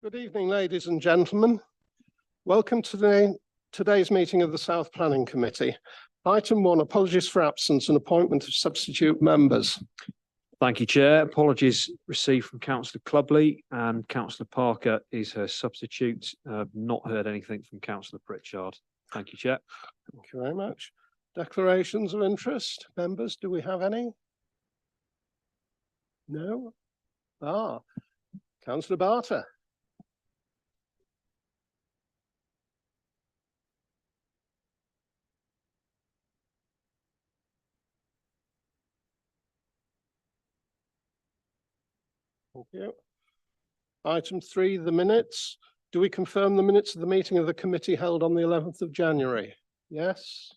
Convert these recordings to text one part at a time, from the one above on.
Good evening, ladies and gentlemen. Welcome to today's meeting of the South Planning Committee. Item 1, apologies for absence and appointment of substitute members. Thank you, Chair. Apologies received from Councillor Clubley, and Councillor Parker is her substitute. I've not heard anything from Councillor Pritchard. Thank you, Chair. Thank you very much. Declarations of interest. Members, do we have any? No? Councillor Barter. Thank you. Item 3, the minutes. Do we confirm the minutes of the meeting of the committee held on the 11th of January? Yes.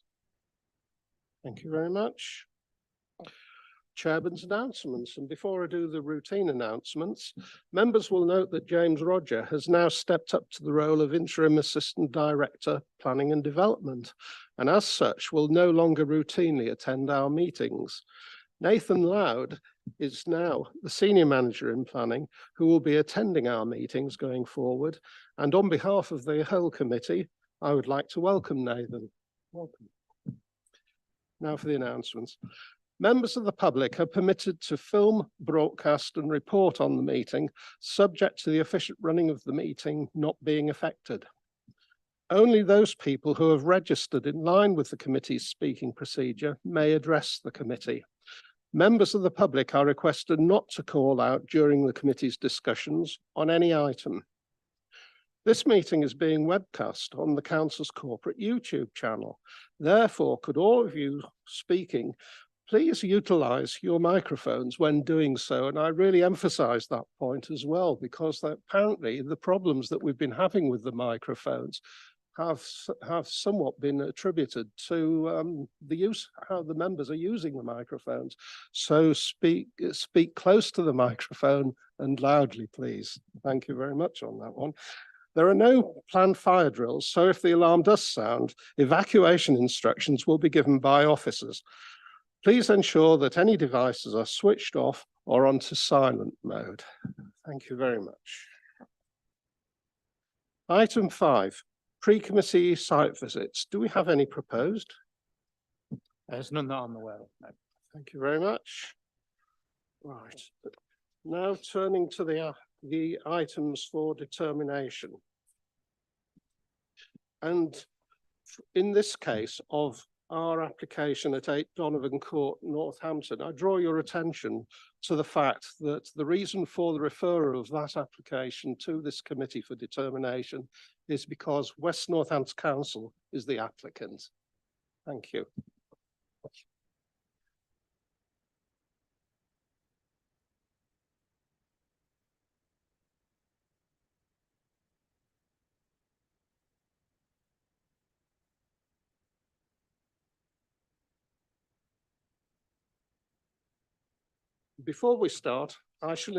Thank you very much. Chairman's announcements. And before I do the routine announcements, members will note that James Roger has now stepped up to the role of Interim Assistant Director, Planning and Development, and as such will no longer routinely attend our meetings. Nathan Loud is now the Senior Manager in Planning, who will be attending our meetings going forward. And on behalf of the whole committee, I would like to welcome Nathan. Welcome. Now for the announcements. Members of the public are permitted to film, broadcast and report on the meeting, subject to the efficient running of the meeting not being affected. Only those people who have registered in line with the committee's speaking procedure may address the committee. Members of the public are requested not to call out during the committee's discussions on any item. This meeting is being webcast on the Council's corporate YouTube channel. Therefore, could all of you speaking please utilise your microphones when doing so? And I really emphasise that point as well, because apparently the problems that we've been having with the microphones have somewhat been attributed to how the members are using the microphones. So speak close to the microphone and loudly, please. Thank you very much on that one. There are no planned fire drills, so if the alarm does sound, evacuation instructions will be given by officers. Please ensure that any devices are switched off or onto silent mode. Thank you very much. Item 5. Pre-committee site visits. Do we have any proposed? There's none that I'm aware of. No. Thank you very much. Right. Now turning to the items for determination. And in this case of our application at 8 Donovan Court, Northampton, I draw your attention to the fact that the reason for the referral of that application to this committee for determination is because West Northampton Council is the applicant. Thank you. Before we start, I shall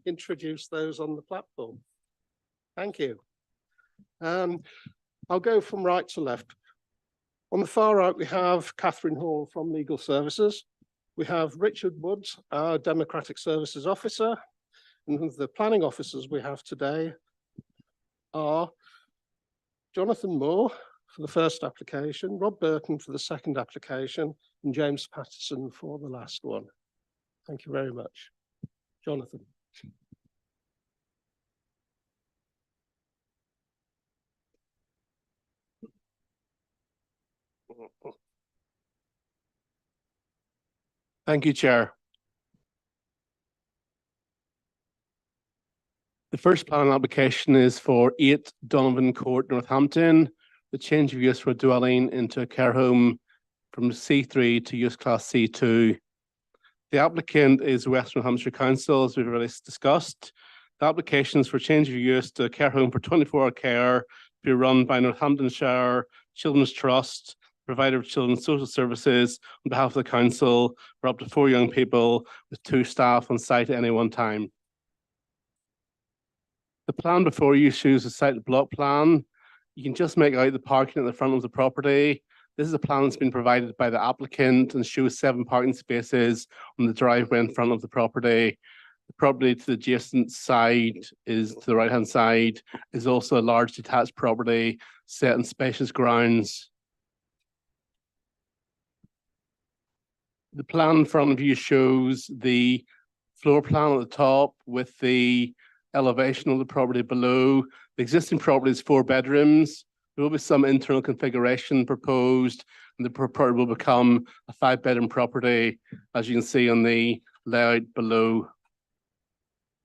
introduce those on the platform. Thank you. I'll go from right to left. On the far right, we have Catherine Hall from Legal Services. We have Richard Woods, our Democratic Services Officer. And the planning officers we have today are Jonathan Moore for the first application, Rob Burton for the second application, and James Patterson for the last one. Thank you very much. Jonathan. Thank you, Chair. The first planning application is for 8 Donovan Court, Northampton, the change of use for a dwelling into a care home from C3 to use class C2. The applicant is Western Hampshire Council, as we've already discussed. The application is for change of use to a care home for 24-hour care to be run by Northamptonshire Children's Trust, provider of children's social services on behalf of the council for up to 4 young people with 2 staff on site at any one time. The plan before you shows a site block plan. You can just make out the parking at the front of the property. This is a plan that's been provided by the applicant and shows 7 parking spaces on the driveway in front of the property. The property to the adjacent side is, to the right-hand side, is also a large detached property set in spacious grounds. The plan in front of you shows the floor plan at the top with the elevation of the property below. The existing property is 4 bedrooms. There will be some internal configuration proposed, and the property will become a 5-bedroom property, as you can see on the layout below.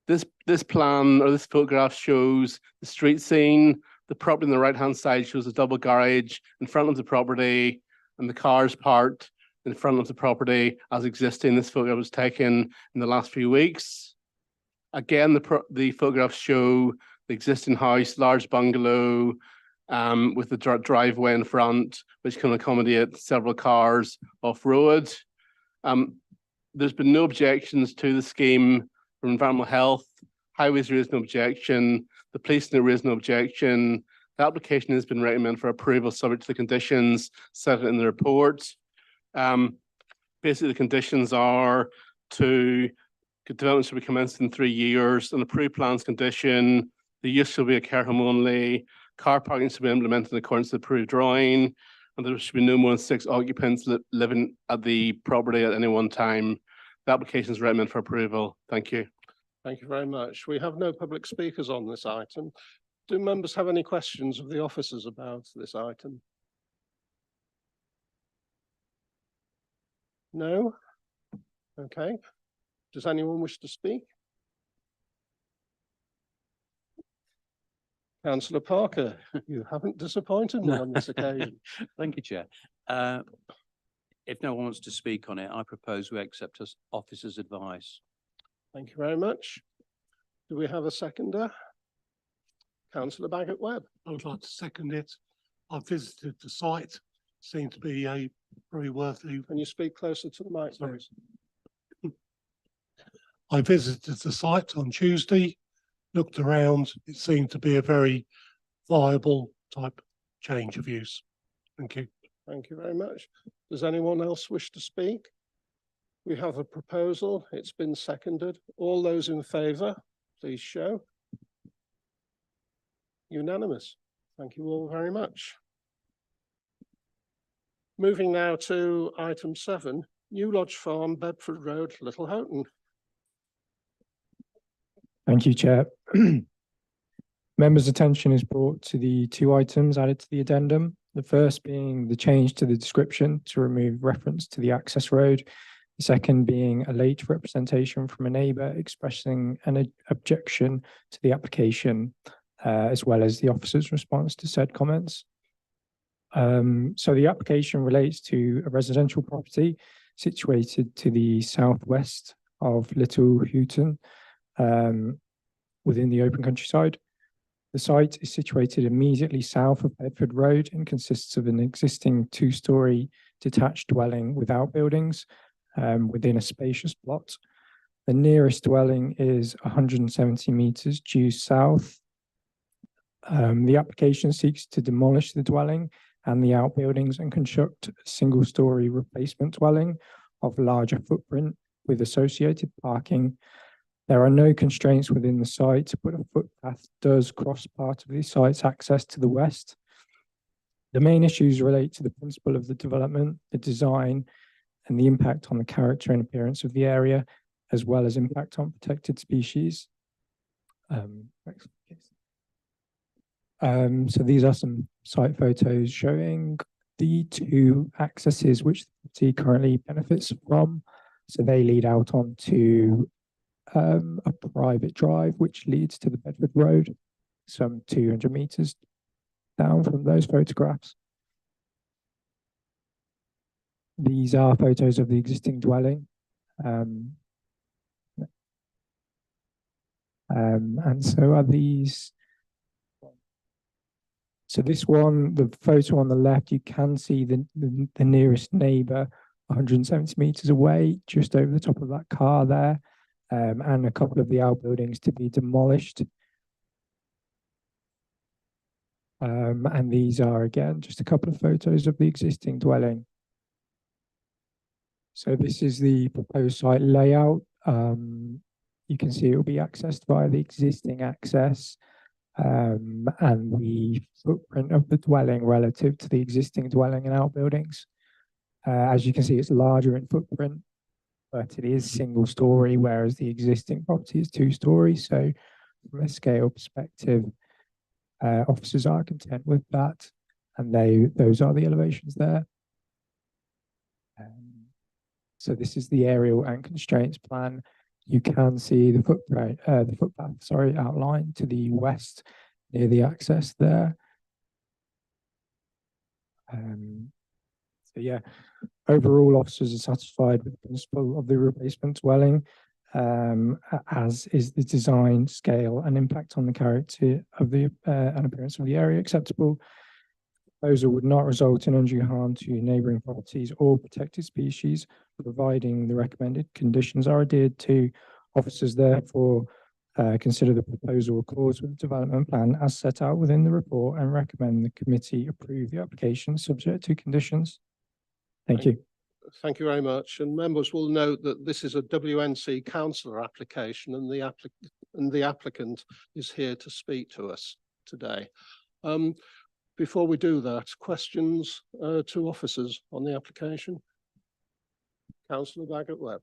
This plan or this photograph shows the street scene. The property on the right-hand side shows a double garage in front of the property, and the cars parked in front of the property as existing. This photograph was taken in the last few weeks. Again, the photographs show the existing house, large bungalow, with the driveway in front, which can accommodate several cars off-road. There's been no objections to the scheme from Environmental Health. Highways raised no objection. The police raised no objection. The application has been recommended for approval subject to the conditions set in the report. Basically, the conditions are to development should be commenced in 3 years. An approved plans condition, the use shall be a care home only. Car parking should be implemented in accordance with the approved drawing, and there should be no more than 6 occupants living at the property at any one time. The application is recommended for approval. Thank you. Thank you very much. We have no public speakers on this item. Do members have any questions of the officers about this item? No? Okay. Does anyone wish to speak? Councillor Parker, you haven't disappointed me on this occasion. Thank you, Chair. If no one wants to speak on it, I propose we accept as officer's advice. Thank you very much. Do we have a seconder? Councillor Baggott-Webb. I would like to second it. I visited the site, seemed to be a very worthy. Can you speak closer to the mic, Sorry. please? I visited the site on Tuesday, looked around. It seemed to be a very viable type change of use. Thank you. Thank you very much. Does anyone else wish to speak? We have a proposal. It's been seconded. All those in favour, please show. Unanimous. Thank you all very much. Moving now to item 7, New Lodge Farm, Bedford Road, Little Houghton. Thank you, Chair. Members' attention is brought to the 2 items added to the addendum. The first being the change to the description to remove reference to the access road. The second being a late representation from a neighbour expressing an objection to the application, as well as the officer's response to said comments. So the application relates to a residential property situated to the southwest of Little Houghton, within the open countryside. The site is situated immediately south of Bedford Road and consists of an existing 2-storey detached dwelling with outbuildings within a spacious plot. The nearest dwelling is 170 metres due south. The application seeks to demolish the dwelling and the outbuildings and construct a 1-storey replacement dwelling of larger footprint with associated parking. There are no constraints within the site, but a footpath does cross part of the site's access to the west. The main issues relate to the principle of the development, the design, and the impact on the character and appearance of the area, as well as impact on protected species. Next, please. So these are some site photos showing the 2 accesses which the property currently benefits from. So they lead out onto a private drive which leads to the Bedford Road, some 200 metres down from those photographs. These are photos of the existing dwelling. And so are these. So this one, the photo on the left, you can see the nearest neighbour 170 metres away, just over the top of that car there. And a couple of the outbuildings to be demolished. And these are, again, just a couple of photos of the existing dwelling. So this is the proposed site layout. you can see it will be accessed via the existing access and the footprint of the dwelling relative to the existing dwelling and outbuildings. As you can see, it's larger in footprint, but it is single story, whereas the existing property is 2 stories. So from a scale perspective, officers are content with that, and those are the elevations there. So this is the aerial and constraints plan. You can see the footpath, outlined to the west near the access there. So yeah, overall officers are satisfied with the principle of the replacement dwelling, as is the design, scale and impact on the character of the and appearance of the area acceptable. Proposal would not result in undue harm to neighbouring properties or protected species, providing the recommended conditions are adhered to. Officers therefore consider the proposal accords with the development plan as set out within the report and recommend the committee approve the application subject to conditions. Thank you. Thank you very much. And members will note that this is a WNC councillor application and the applicant is here to speak to us today. Before we do that, questions to officers on the application? Councillor Bagot-Webb.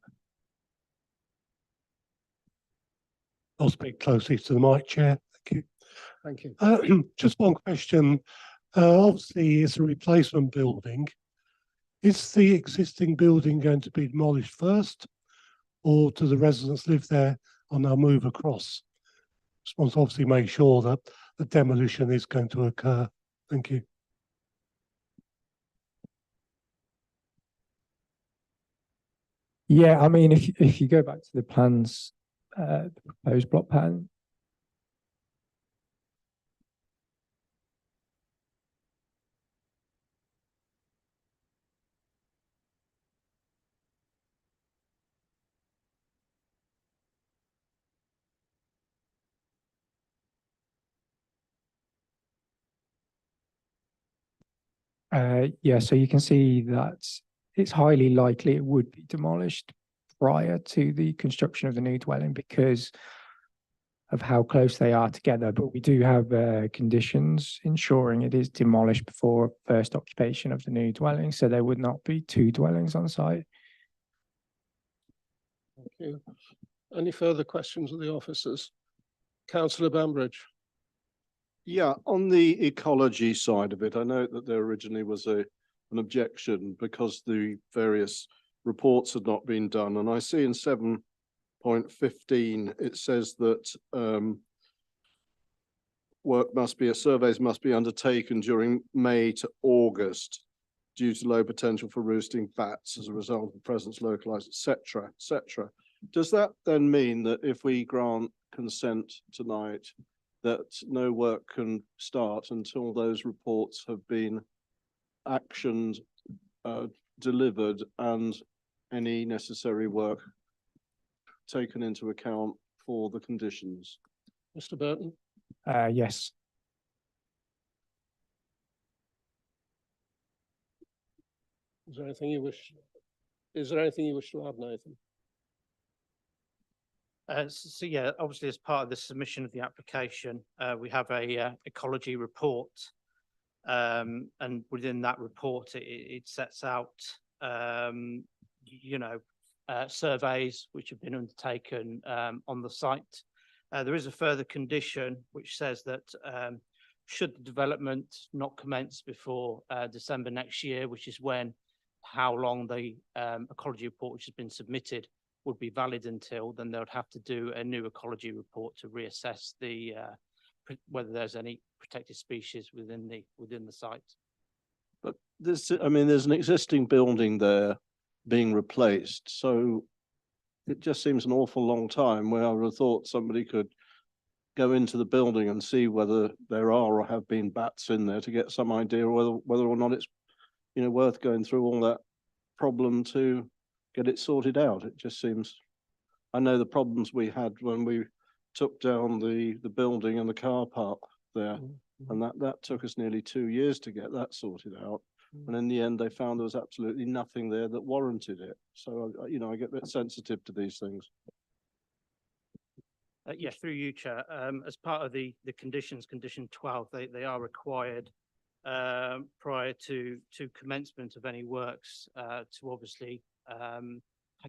I'll speak closely to the mic, Chair. Thank Thank you. you. Just one question. Obviously, it's a replacement building. Is the existing building going to be demolished first, or do the residents live there and they'll move across? Just want to obviously make sure that the demolition is going to occur. Thank you. Yeah, I mean, if you go back to the plans, the proposed block plan. Yeah, so you can see that it's highly likely it would be demolished prior to the construction of the new dwelling because of how close they are together. But we do have conditions ensuring it is demolished before first occupation of the new dwelling. So there would not be 2 dwellings on site. Thank you. Any further questions of the officers? Councillor Bambridge. Yeah, on the ecology side of it, I know that there originally was an objection because the various reports had not been done. And I see in 7.15, it says that surveys must be undertaken during May to August due to low potential for roosting bats as a result of the presence localized, etc., etc. Does that then mean that if we grant consent tonight, that no work can start until those reports have been actioned, delivered, and any necessary work taken into account for the conditions? Mr. Burton. Yes. Is there anything you wish to add, Nathan? So yeah, obviously as part of the submission of the application, we have a ecology report. And within that report, it sets out, surveys which have been undertaken on the site. There is a further condition which says that should the development not commence before December next year, which is how long the ecology report which has been submitted would be valid until, then they would have to do a new ecology report to reassess the whether there's any protected species within the site. But there's an existing building there being replaced, so it just seems an awful long time where I would have thought somebody could go into the building and see whether there are or have been bats in there to get some idea whether or not it's worth going through all that problem to get it sorted out. It just seems, I know the problems we had when we took down the building and the car park there, and that took us nearly 2 years to get that sorted out. And in the end, they found there was absolutely nothing there that warranted it. So, I get a bit sensitive to these things. Yeah, through you, Chair. As part of the conditions, condition 12, they are required prior to commencement of any works to obviously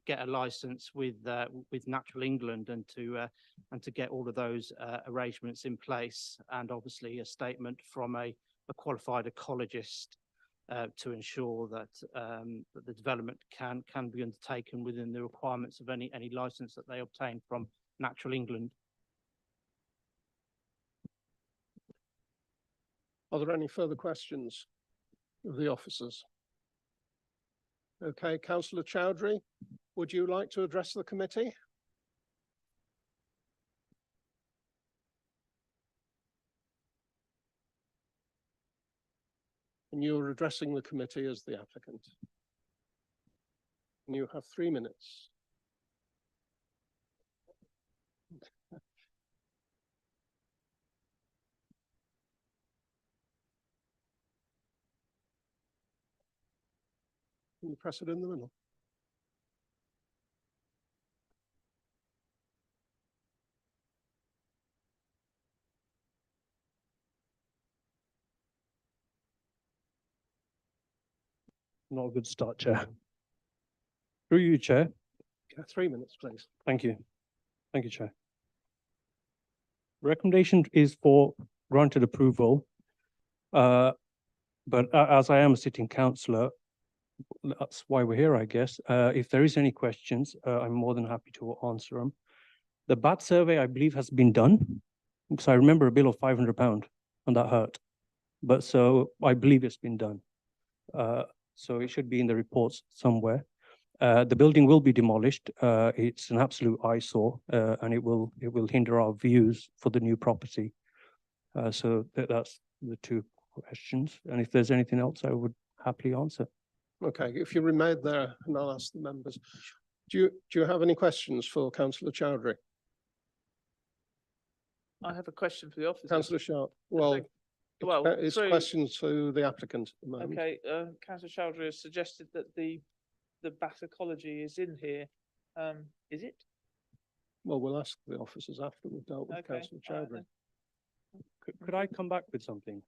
get a license with Natural England and to get all of those arrangements in place, and obviously a statement from a qualified ecologist to ensure that that the development can be undertaken within the requirements of any license that they obtain from Natural England. Are there any further questions of the officers? Okay, councillor Chowdhury, would you like to address the committee? And you're addressing the committee as the applicant. And you have 3 minutes. Can you press it in the middle? Not a good start, Chair. Through you, Chair. Yeah, 3 minutes, please. Thank you. Thank you, Chair. Recommendation is for granted approval. But as I am a sitting councillor, that's why we're here, I guess. If there is any questions, I'm more than happy to answer them. The bat survey, I believe, has been done. Because I remember a bill of £500 and that hurt. But so I believe it's been done. So it should be in the reports somewhere. The building will be demolished. It's an absolute eyesore, and it will hinder our views for the new property. So that's the two questions. And if there's anything else, I would happily answer. Okay, if you remain there, and I'll ask the members. Do you have any questions for councillor Chowdhury? I have a question for the officer. Councillor Sharp, well, Well, it's through- questions to the applicant at the moment. Okay, councillor Chowdhury has suggested that the bat ecology is in here. Is it? Well, we'll ask the officers after we've dealt with Okay, councillor all right Chowdhury. then. Could I come back with something?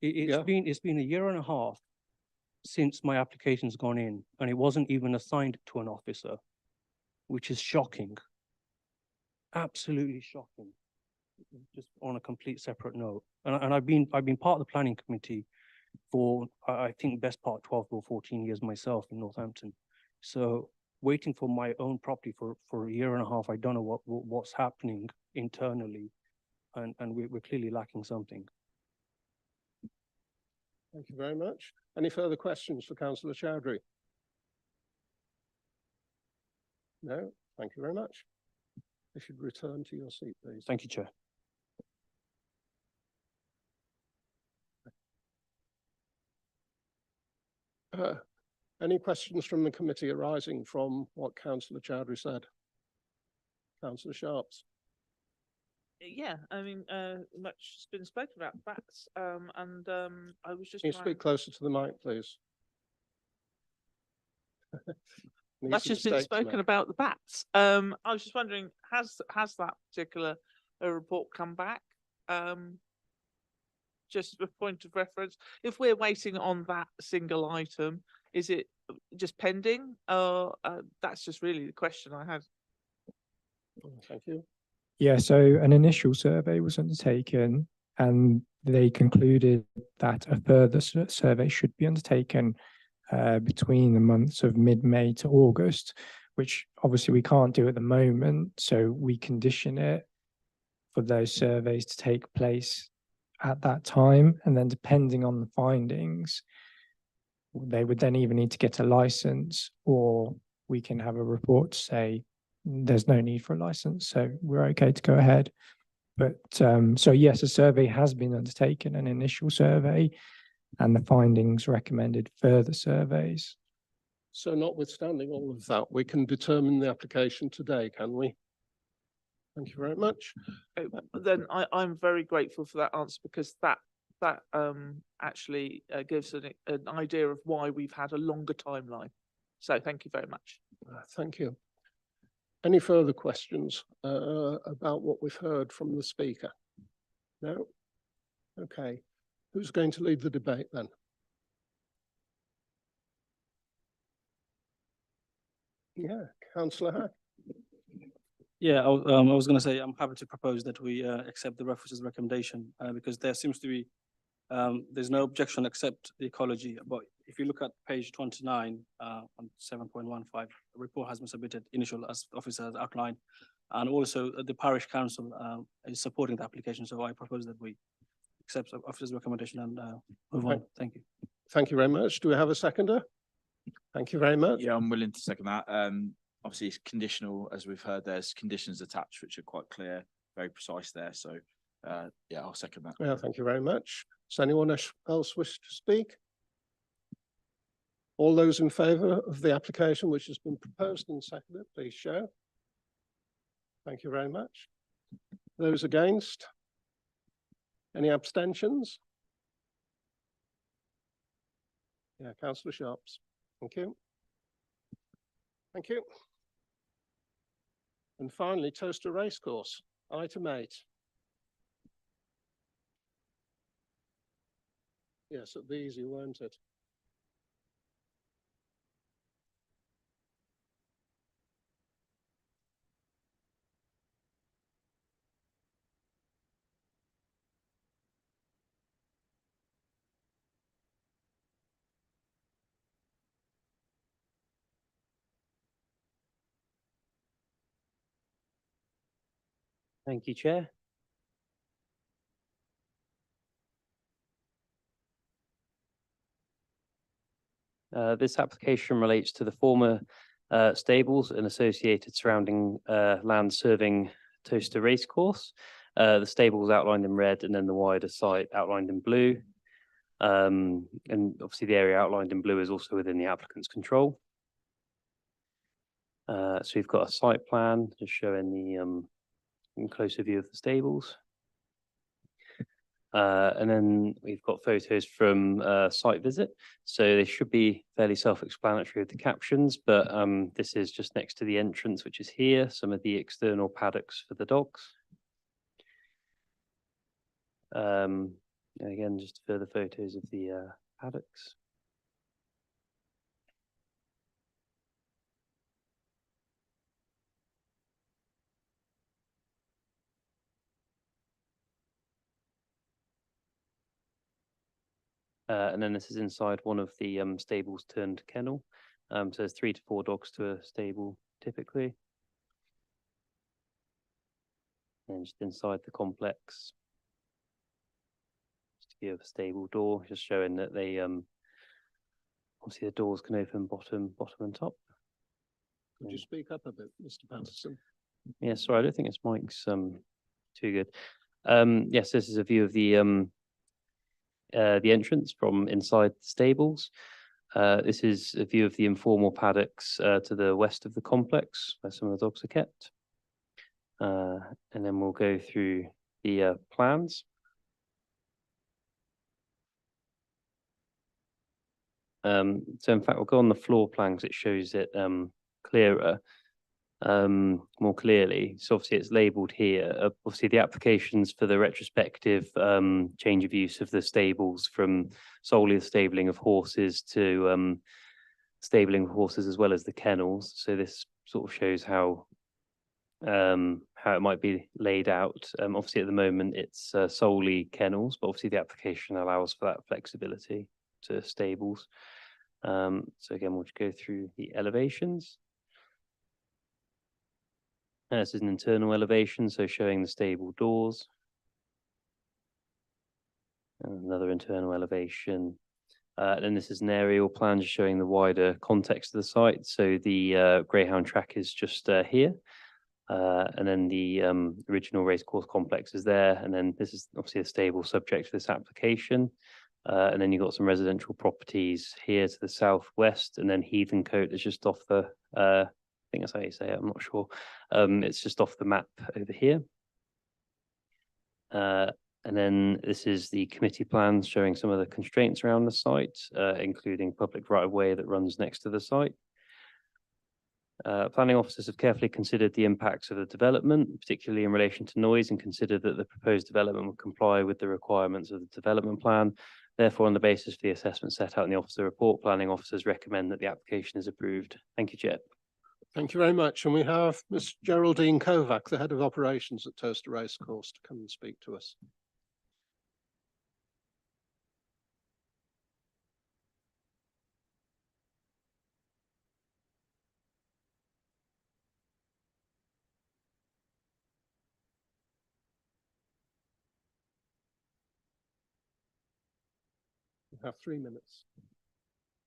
Yeah. It's been a year and a half since my application's gone in, and it wasn't even assigned to an officer, which is shocking. Absolutely shocking. Just on a complete separate note. And I've been part of the planning committee for, I think, best part 12 or 14 years myself in Northampton. So waiting for my own property for a year and a half, I don't know what's happening internally, and we're clearly lacking something. Thank you very much. Any further questions for councillor Chowdhury? No, thank you very much. You should return to your seat, please. Thank you, Chair. Any questions from the committee arising from what councillor Chowdhury said? Councillor Sharps. Yeah, I mean, much has been spoken about bats, and I was just Can you trying- speak closer to the mic, please? Need much some has been mistakes, spoken mate. about the bats. I was just wondering, has that particular report come back? Just a point of reference, if we're waiting on that single item, is it just pending? That's just really the question I had. Thank you. Yeah, so an initial survey was undertaken and they concluded that a further survey should be undertaken between the months of mid-May to August, which obviously we can't do at the moment. So we condition it for those surveys to take place at that time. And then depending on the findings, they would then either need to get a license, or we can have a report to say there's no need for a license, so we're okay to go ahead. But so yes, a survey has been undertaken, an initial survey, and the findings recommended further surveys. So notwithstanding all of that, we can determine the application today, can we? Thank you very much. Then I'm very grateful for that answer, because that actually gives an idea of why we've had a longer timeline. So thank you very much. Thank you. Any further questions about what we've heard from the speaker? No? Okay. Who's going to lead the debate then? Yeah, councillor Hack. Yeah, I was gonna say, I'm happy to propose that we accept the reference's recommendation, because there seems to be, there's no objection except the ecology, but if you look at page 29, on 7.15, the report has been submitted initial as the officer has outlined. And also the parish council is supporting the application, so I propose that we accept the officer's recommendation and move on. Okay. Thank you. Thank you very much. Do we have a seconder? Thank you very much. Yeah, I'm willing to second that. Obviously it's conditional, as we've heard, there's conditions attached which are quite clear, very precise there. So, yeah, I'll second that. Yeah, thank you very much. Does anyone else wish to speak? All those in favour of the application which has been proposed and seconded, please show. Thank you very much. Those against? Any abstentions? Yeah, councillor Sharps. Thank you. Thank you. And finally, Toaster Racecourse, item 8. Yes, it'll be easy, won't it? Thank you, Chair. This application relates to the former stables and associated surrounding land serving Toaster Racecourse. The stables outlined in red and then the wider site outlined in blue. And obviously the area outlined in blue is also within the applicant's control. So we've got a site plan just showing the closer view of the stables. And then we've got photos from site visit. So they should be fairly self-explanatory with the captions, but this is just next to the entrance, which is here, some of the external paddocks for the dogs. And again, just further photos of the paddocks. And then this is inside one of the stables turned kennel. So there's 3 to 4 dogs to a stable typically. And just inside the complex, just to give a stable door, just showing that they obviously the doors can open bottom and top. Could you speak up a bit, Mr. Patterson? Yeah, sorry, I don't think this mic's too good. Yes, this is a view of the entrance from inside the stables. This is a view of the informal paddocks to the west of the complex where some of the dogs are kept. And then we'll go through the plans. So in fact, we'll go on the floor plan because it shows it clearer, more clearly. So obviously it's labelled here. Obviously the applications for the retrospective change of use of the stables from solely the stabling of horses to stabling of horses as well as the kennels. So this sort of shows how it might be laid out. Obviously at the moment it's solely kennels, but obviously the application allows for that flexibility to stables. So again, we'll just go through the elevations. This is an internal elevation, so showing the stable doors. And another internal elevation. And this is an aerial plan just showing the wider context of the site. So the greyhound track is just here. And then the original racecourse complex is there. And then this is obviously a stable subject to this application. And then you've got some residential properties here to the southwest, and then Heathencote is just off the, I think that's how you say it, I'm not sure. It's just off the map over here. And then this is the committee plans showing some of the constraints around the site, including public right of way that runs next to the site. Planning officers have carefully considered the impacts of the development, particularly in relation to noise, and considered that the proposed development will comply with the requirements of the development plan. Therefore, on the basis of the assessment set out in the officer report, planning officers recommend that the application is approved. Thank you, Chair. Thank you very much. And we have Ms Geraldine Kovac, the Head of Operations at Toaster Racecourse, to come and speak to us. You have 3 minutes.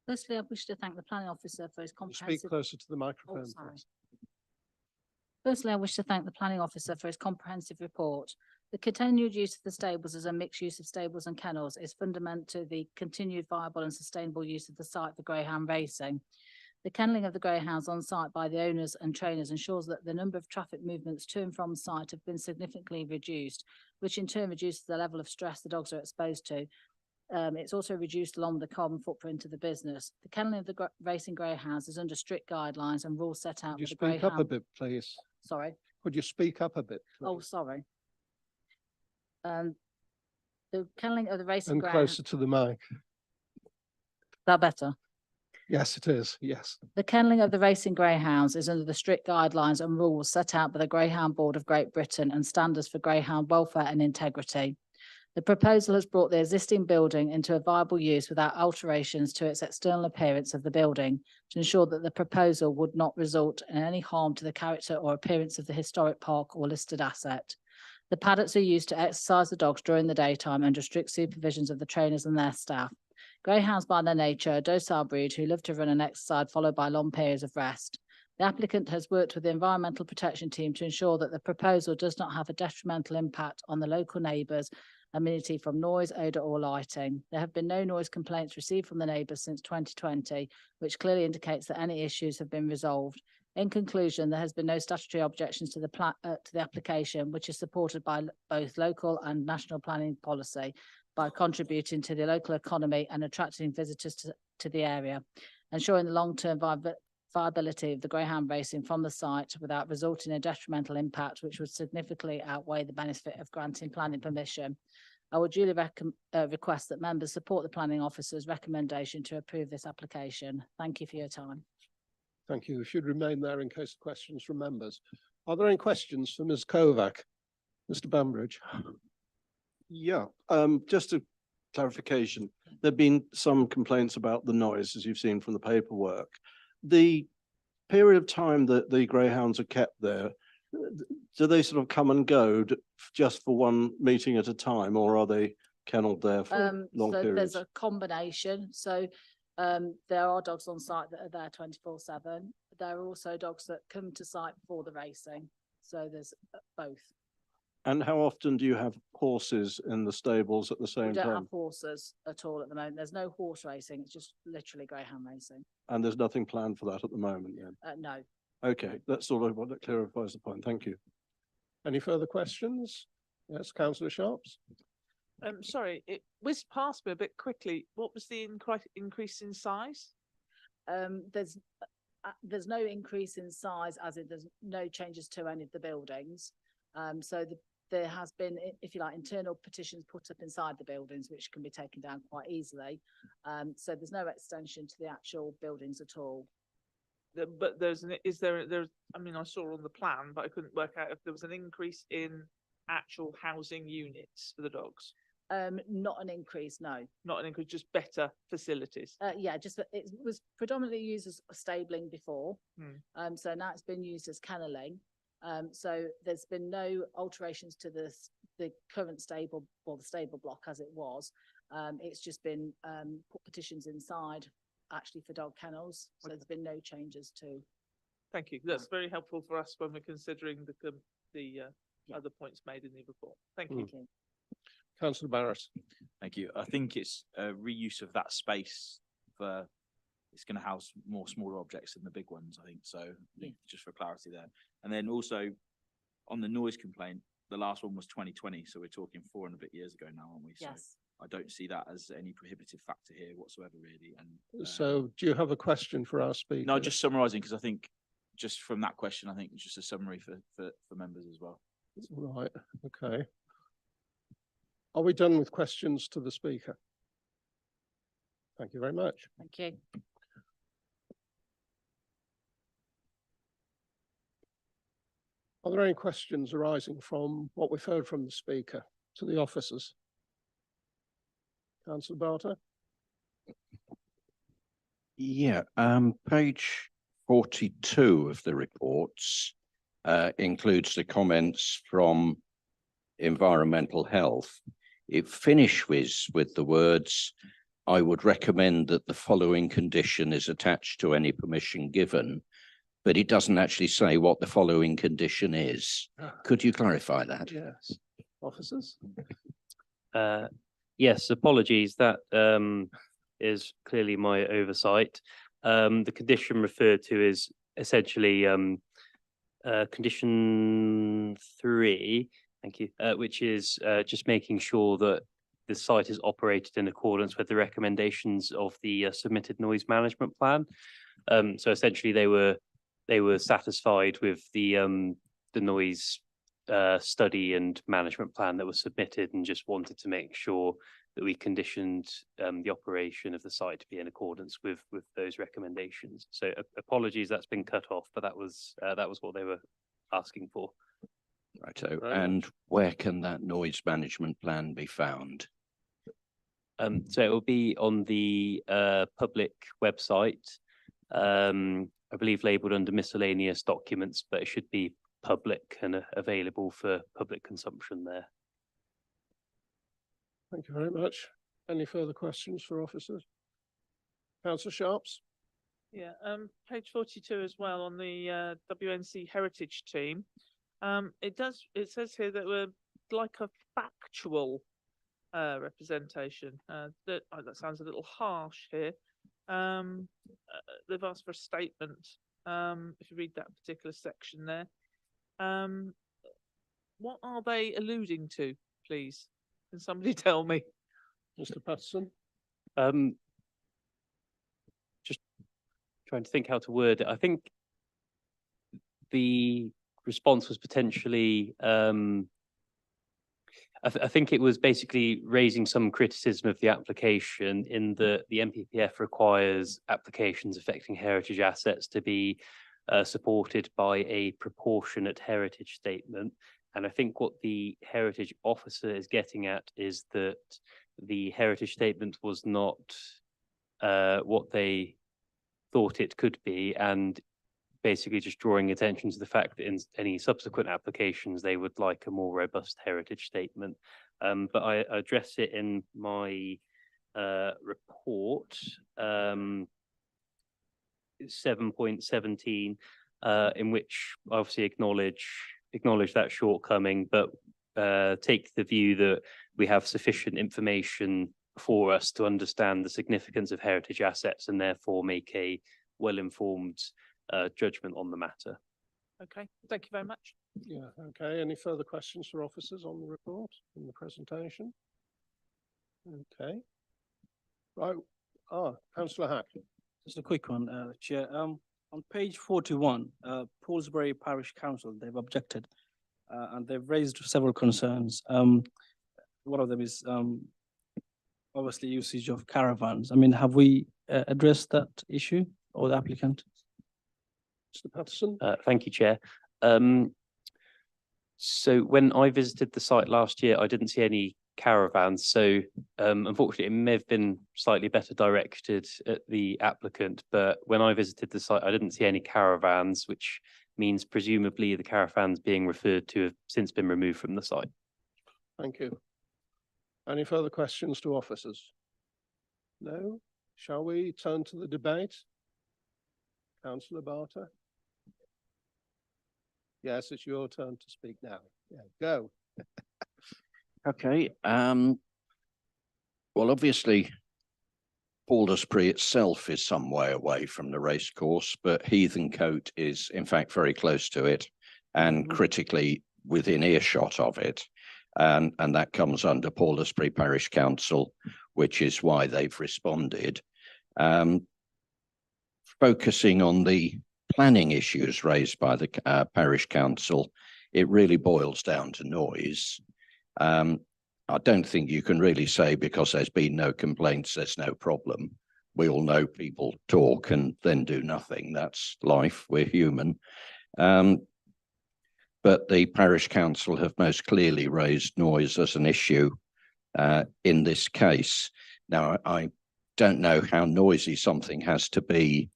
Firstly, I wish to thank the planning officer for his Can you speak comprehensive. closer to the Oh, microphone, sorry. please? Firstly, I wish to thank the planning officer for his comprehensive report. The continued use of the stables as a mixed use of stables and kennels is fundamental to the continued viable and sustainable use of the site for greyhound racing. The kennelling of the greyhounds on site by the owners and trainers ensures that the number of traffic movements to and from site have been significantly reduced, which in turn reduces the level of stress the dogs are exposed to. It's also reduced along the carbon footprint of the business. The kennelling of the racing greyhounds is under strict guidelines and rules set out Could you with the speak up a greyhound. bit, please? Sorry. Could you speak up a bit, Oh, please? sorry. The kennelling of the racing And greyhound. closer to the mic. That better? Yes, it is. Yes. The kennelling of the racing greyhounds is under the strict guidelines and rules set out by the Greyhound Board of Great Britain and standards for greyhound welfare and integrity. The proposal has brought the existing building into a viable use without alterations to its external appearance of the building to ensure that the proposal would not result in any harm to the character or appearance of the historic park or listed asset. The paddocks are used to exercise the dogs during the daytime under strict supervisions of the trainers and their staff. Greyhounds by their nature are docile breed who love to run and exercise followed by long periods of rest. The applicant has worked with the environmental protection team to ensure that the proposal does not have a detrimental impact on the local neighbours amenity from noise, odour or lighting. There have been no noise complaints received from the neighbours since 2020, which clearly indicates that any issues have been resolved. In conclusion, there has been no statutory objections to the application, which is supported by both local and national planning policy by contributing to the local economy and attracting visitors to the area, ensuring the long-term viability of the greyhound racing from the site without resulting in a detrimental impact, which would significantly outweigh the benefit of granting planning permission. I would duly request that members support the planning officer's recommendation to approve this application. Thank you for your time. Thank you. You should remain there in case of questions from members. Are there any questions for Ms Kovac? Mr Bambridge? Yeah, just a clarification. There've been some complaints about the noise, as you've seen from the paperwork. The period of time that the greyhounds are kept there, do they sort of come and go just for one meeting at a time, or are they kennelled there for long So periods? there's a combination. So there are dogs on site that are there 24/7. There are also dogs that come to site for the racing. So there's both. And how often do you have horses in the stables at the We same don't time? have horses at all at the moment. There's no horse racing. It's just literally greyhound racing. And there's nothing planned for that at the moment then? No. Okay, that's sort of what that clarifies the point. Thank you. Any further questions? Yes, councillor Sharps? Sorry, it whizzed past me a bit quickly. What was the increase in size? There's no increase in size as in there's no changes to any of the buildings. There has been, if you like, internal petitions put up inside the buildings, which can be taken down quite easily. So there's no extension to the actual buildings at all. But I mean, I saw on the plan, but I couldn't work out if there was an increase in actual housing units for the dogs. Not an increase, no. Not an increase, just better facilities. Yeah, just that it was predominantly used as stabling before. Hmm. So now it's been used as kennelling. So there's been no alterations to the current stable or the stable block as it was. It's just been put petitions inside actually for dog kennels. So there's been no changes to. Thank you. That's very helpful for us when we're considering the other points made in the report. Thank you. Councillor Barrett? Thank you. I think it's a reuse of that space for, it's going to house more smaller objects than the big ones, I think. So just for clarity there. And then also on the noise complaint, the last one was 2020. So we're talking 4 and a bit years ago now, aren't we? Yes. So I don't see that as any prohibitive factor here whatsoever, really. And So do you have a question for our speaker? no, just summarising, because I think just from that question, I think it's just a summary for members as well. Right, okay. Are we done with questions to the speaker? Thank you very much. Thank you. Are there any questions arising from what we've heard from the speaker to the officers? Councillor Barter? Yeah, page 42 of the reports includes the comments from Environmental Health. It finishes with the words, "I would recommend that the following condition is attached to any permission given," but it doesn't actually say what the following condition is. Could you clarify that? Yes. Officers? Yes, apologies. That is clearly my oversight. The condition referred to is essentially condition 3, thank you, which is just making sure that the site is operated in accordance with the recommendations of the submitted noise management plan. So essentially they were satisfied with the noise study and management plan that was submitted and just wanted to make sure that we conditioned the operation of the site to be in accordance with those recommendations. So apologies, that's been cut off, but that was what they were asking for. Righto. And where can that noise management plan be found? So it will be on the public website, I believe labeled under miscellaneous documents, but it should be public and available for public consumption there. Thank you very much. Any further questions for officers? Councillor Sharps? Yeah, page 42 as well on the WNC Heritage Team. It says here that we're like a factual representation. That sounds a little harsh here. They've asked for a statement. If you read that particular section there, what are they alluding to, please? Can somebody tell me? Mr. Patterson? Just trying to think how to word it. I think the response was potentially, I think it was basically raising some criticism of the application in that the NPPF requires applications affecting heritage assets to be supported by a proportionate heritage statement. And I think what the heritage officer is getting at is that the heritage statement was not what they thought it could be, and basically just drawing attention to the fact that in any subsequent applications, they would like a more robust heritage statement. But I address it in my report, 7.17, in which I obviously acknowledge that shortcoming, but take the view that we have sufficient information for us to understand the significance of heritage assets and therefore make a well-informed judgment on the matter. Okay, thank you very much. Yeah, okay. Any further questions for officers on the report in the presentation? Okay. Right. Councillor Hack. Just a quick one, Chair. On page 41, Paulsbury Parish Council, they've objected and they've raised several concerns. One of them is obviously usage of caravans. I mean, have we addressed that issue or the applicant? Mr. Patterson? Thank you, Chair. So when I visited the site last year, I didn't see any caravans. So unfortunately, it may have been slightly better directed at the applicant. But when I visited the site, I didn't see any caravans, which means presumably the caravans being referred to have since been removed from the site. Thank you. Any further questions to officers? No? Shall we turn to the debate? Councillor Barter? Yes, it's your turn to speak now. Yeah, go. Okay. Well, obviously, Aldersbury itself is some way away from the racecourse, but Heathencote is in fact very close to it and critically within earshot of it. And that comes under Aldersbury Parish Council, which is why they've responded. Focusing on the planning issues raised by the parish council, it really boils down to noise. I don't think you can really say because there's been no complaints, there's no problem. We all know people talk and then do nothing. That's life. We're human. But the parish council have most clearly raised noise as an issue in this case. Now, I don't know how noisy something has to be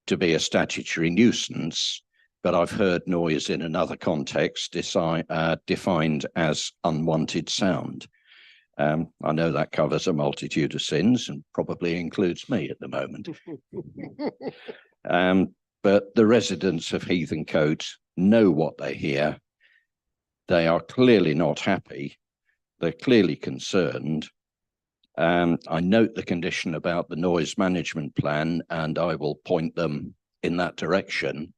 a statutory nuisance, but I've heard noise in another context defined as unwanted sound. I know that covers a multitude of sins and probably includes me at the moment. But the residents of Heathcote know what they hear. They are clearly not happy. They're clearly concerned. I note the condition about the noise management plan, and I will point them in that direction.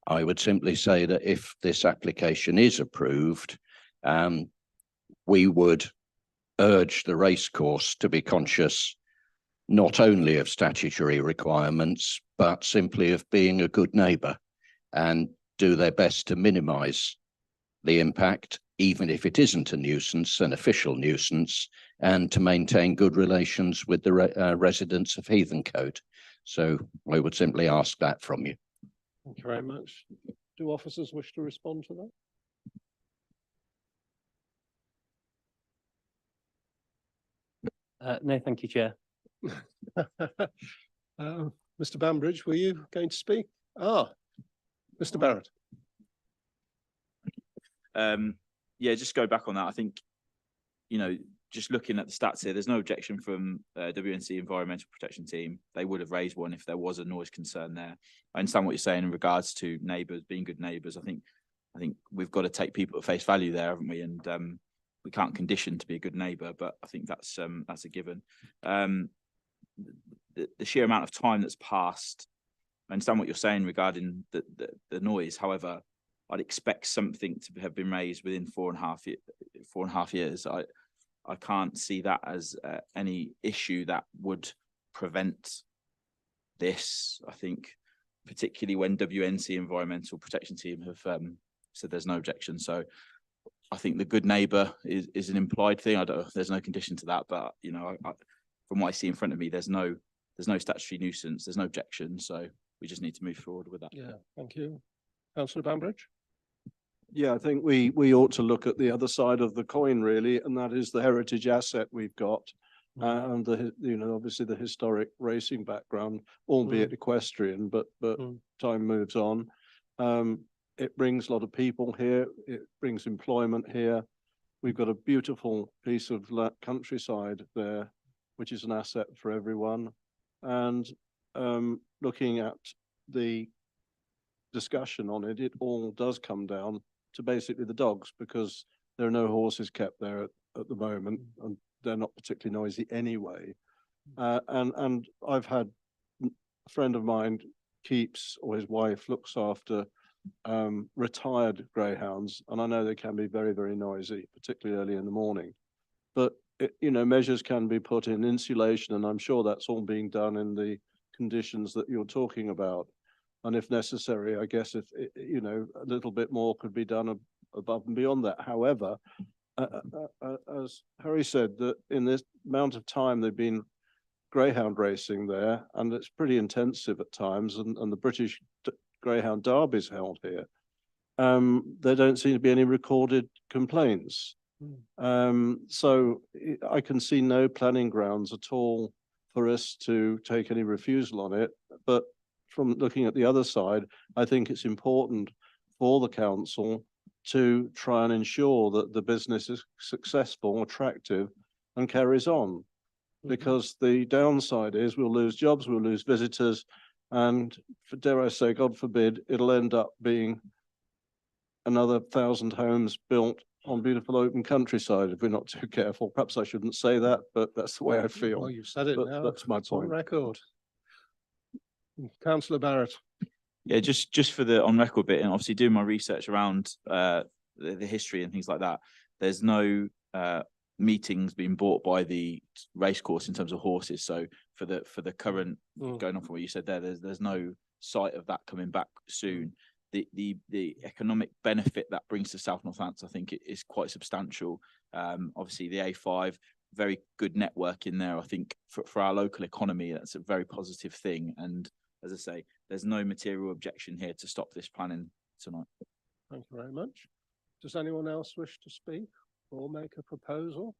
I would simply say that if this application is approved, we would urge the racecourse to be conscious not only of statutory requirements, but simply of being a good neighbour and do their best to minimise the impact, even if it isn't a nuisance, an official nuisance, and to maintain good relations with the residents of Heathcote. So I would simply ask that from you. Thank you very much. Do officers wish to respond to No, thank you, Chair. that? Mr. Bambridge, were you going to speak? Mr. Barrett. Yeah, just go back on that. I think, just looking at the stats here, there's no objection from WNC Environmental Protection Team. They would have raised one if there was a noise concern there. I understand what you're saying in regards to neighbours being good neighbours. I think we've got to take people at face value there, haven't we? And we can't condition to be a good neighbour, but I think that's a given. The sheer amount of time that's passed, I understand what you're saying regarding the noise. However, I'd expect something to have been raised within 4.5 years. I can't see that as any issue that would prevent this. I think particularly when WNC Environmental Protection Team have said there's no objection. So I think the good neighbour is an implied thing. I don't. There's no condition to that, but from what I see in front of me, there's no statutory nuisance. There's no objection. So we just need to move forward with that. Yeah, thank you. Councillor Bambridge. Yeah, I think we ought to look at the other side of the coin, really, and that is the heritage asset we've got. And obviously the historic racing background, albeit equestrian, but time moves on. It brings a lot of people here. It brings employment here. We've got a beautiful piece of countryside there, which is an asset for everyone. And looking at the discussion on it, it all does come down to basically the dogs, because there are no horses kept there at the moment, and they're not particularly noisy anyway. And I've had a friend of mine keeps, or his wife looks after retired greyhounds, and I know they can be very, very noisy, particularly early in the morning. But measures can be put in, insulation, and I'm sure that's all being done in the conditions that you're talking about. And if necessary, I guess if a little bit more could be done above and beyond that. However, as Harry said, that in this amount of time they've been greyhound racing there, and it's pretty intensive at times, and the British Greyhound Derby's held here. There don't seem to be any recorded complaints. So I can see no planning grounds at all for us to take any refusal on it. But from looking at the other side, I think it's important for the council to try and ensure that the business is successful, attractive, and carries on. Because the downside is we'll lose jobs, we'll lose visitors, and dare I say, God forbid, it'll end up being another 1,000 homes built on beautiful open countryside if we're not too careful. Perhaps I shouldn't say that, but that's the way I feel. Well, you've said it now. That's my It's on point. record. Councillor Barrett. Yeah, just for the on record bit, and obviously doing my research around the history and things like that, there's no meetings being bought by the racecourse in terms of horses. So for the current, going on from what you said there, there's no sight of that coming back soon. The economic benefit that brings to South Northampton, I think it is quite substantial. Obviously the A5, very good network in there. I think for our local economy, that's a very positive thing. And as I say, there's no material objection here to stop this planning tonight. Thank you very much. Does anyone else wish to speak or make a proposal?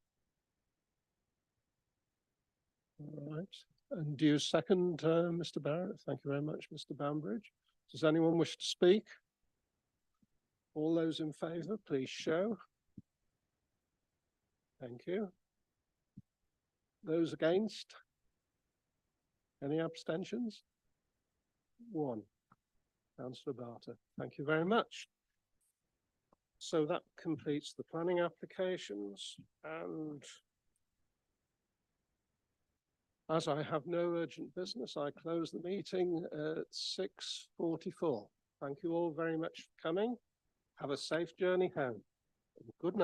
All right. And do you second, Mr. Barrett? Thank you very much, Mr. Bambridge. Does anyone wish to speak? All those in favour, please show. Thank you. Those against? Any abstentions? One. Councillor Barter, thank you very much. So that completes the planning applications, and as I have no urgent business, I close the meeting at 6:44. Thank you all very much for coming. Have a safe journey home. Good night.